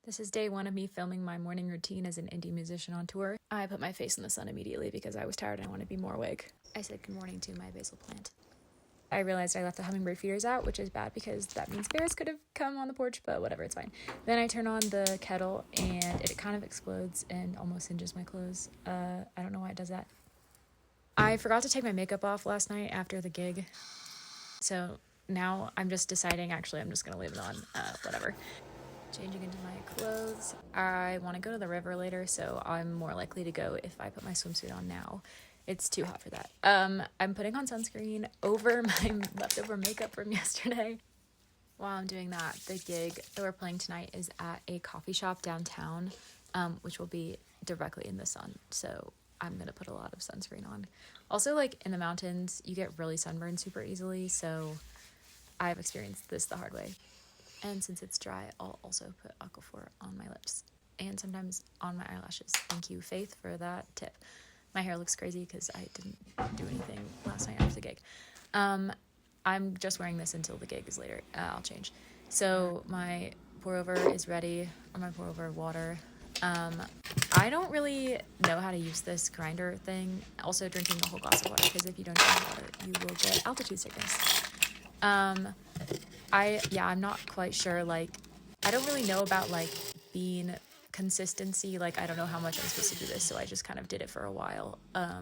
This is day one of me filming my morning routine as an indie musician on tour. I put my face in the sun immediately because I was tired and I wanted to be more awake. I said good morning to my basil plant. I realized I left the hummingbird feeders out, which is bad because that means bears could have come on the porch, but whatever, it's fine. Then I turn on the kettle and it kind of explodes and almost singes my clothes. I don't know why it does that. I forgot to take my makeup off last night after the gig, so now I'm just deciding, actually I'm just gonna leave it on, whatever. Changing into my clothes. I want to go to the river later, so I'm more likely to go if I put my swimsuit on now. It's too hot for that. I'm putting on sunscreen over my leftover makeup from yesterday. While I'm doing that, the gig that we're playing tonight is at a coffee shop downtown, which will be directly in the sun, so I'm gonna put a lot of sunscreen on. Also, like in the mountains, you get really sunburned super easily, so I've experienced this the hard way. And since it's dry, I'll also put Aquaphor on my lips and sometimes on my eyelashes. Thank you, Faith, for that tip. My hair looks crazy because I didn't do anything last night after the gig. I'm just wearing this until the gig is later. I'll change. So my pour over is ready, or my pour over water. I don't really know how to use this grinder thing. Also drinking a whole glass of water, because if you don't drink water, you will get altitude sickness. I'm not quite sure, like, I don't really know about, like, bean consistency, like, I don't know how much I'm supposed to do this, so I just kind of did it for a while. I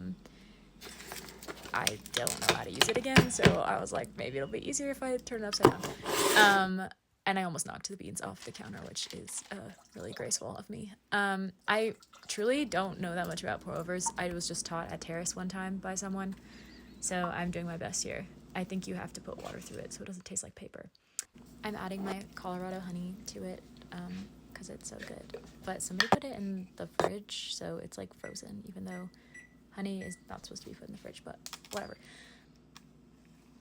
don't know how to use it again, so I was like, maybe it'll be easier if I turn it upside down. And I almost knocked the beans off the counter, which is really graceful of me. I truly don't know that much about pour-overs. I was just taught at Terrace one time by someone, so I'm doing my best here. I think you have to put water through it so it doesn't taste like paper. I'm adding my Colorado honey to it because it's so good. But somebody put it in the fridge, so it's like frozen, even though honey is not supposed to be put in the fridge, but whatever.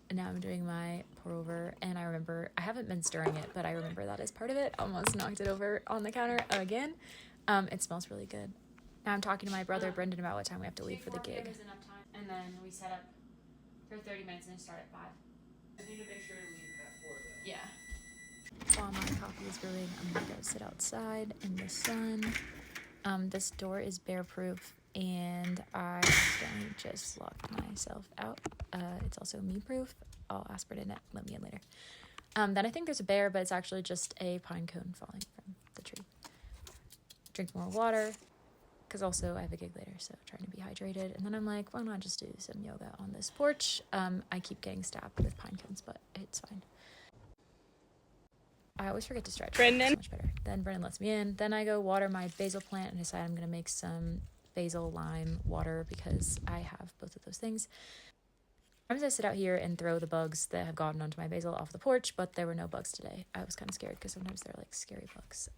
And now I'm doing my pour over, and I remember, I haven't been stirring it, but I remember that is part of it. Almost knocked it over on the counter again. It smells really good. Now I'm talking to my brother Brendan about what time we have to leave for the gig. Is enough time, and then we set up for 30 minutes and start at 5. I need to make sure to leave at 4 though. Yeah. While my coffee is brewing, I'm gonna go sit outside in the sun. This door is bear proof, and I accidentally just locked myself out. It's also me proof. I'll ask Brendan to let me in later. Then I think there's a bear, but it's actually just a pine cone falling from the tree. Drink more water, because also I have a gig later, so trying to be hydrated. And then I'm like, why not just do some yoga on this porch? I keep getting stabbed with pine cones, but it's fine. I always forget to stretch. Brendan. So much better. Then Brendan lets me in. Then I go water my basil plant and decide I'm going to make some basil lime water because I have both of those things. I'm going to sit out here and throw the bugs that have gotten onto my basil off the porch, but there were no bugs today. I was kind of scared because sometimes they're like scary bugs.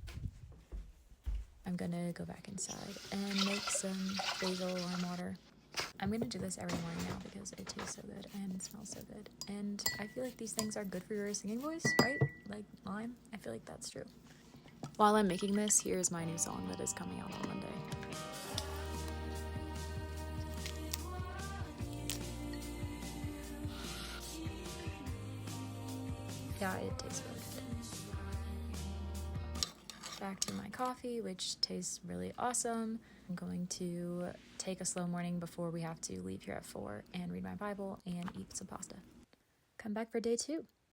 I'm going to go back inside and make some basil lime water. I'm going to do this every morning now because it tastes so good and smells so good. And I feel like these things are good for your singing voice, right? Like lime. I feel like that's true. While I'm making this, here's my new song that is coming out on Monday. Yeah, it tastes really good. Back to my coffee, which tastes really awesome. I'm going to take a slow morning before we have to leave here at 4 and read my Bible and eat some pasta. Come back for day 2.